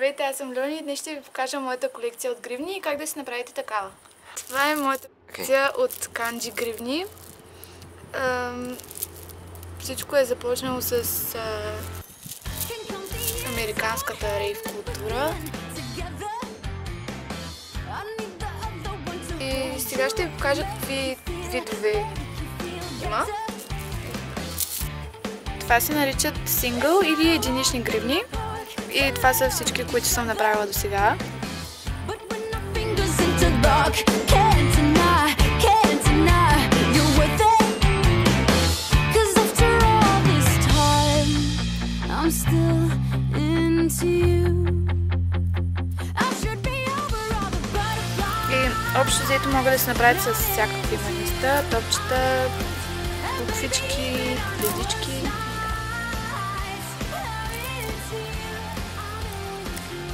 Здравейте, аз съм Леони и днес ще ви покажа моята колекция от гривни и как да си направите такава. Това е моята колекция от канджи гривни. Всичко е започнало с американската рейв култура. И сега ще ви покажа какви видове има. Това се наричат сингъл или единични гривни. И това са всички, които съм направила до сега. И общо взето могат да се направят с всякакви маниста, топчета, буквички, звездички.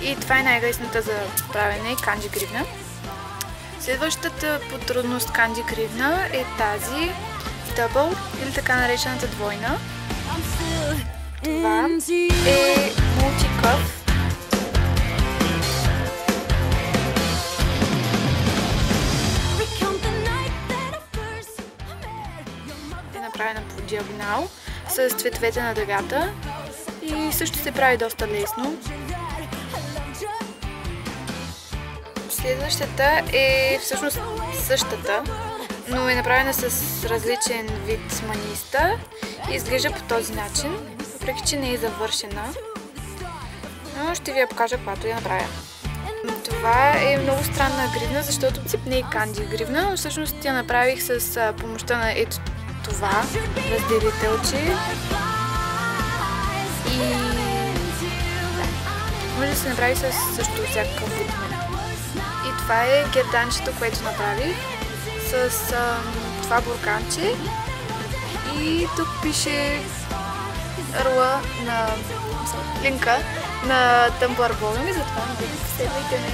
И това е най-лесната за правене канджи гривна. Следващата по трудност канджи гривна е тази дъбъл или така наречената двойна. Това е мултикъв. Е направена по диагонал с цветовете на дъгата и също се прави доста лесно. Следващата е всъщност същата, но е направена с различен вид маниста и изглежда по този начин, въпреки че не е завършена. Но ще ви я покажа, когато я направя. Това е много странна гривна, защото тип не е канджи гривна, но всъщност я направих с помощта на ето това разделителче. И да, може да се направи с също всякакъв вид. И това е герданчето, което направих с това бурканче. И тук пише ръла на линка на Tumblr блога ми, затова не го последвайте ме.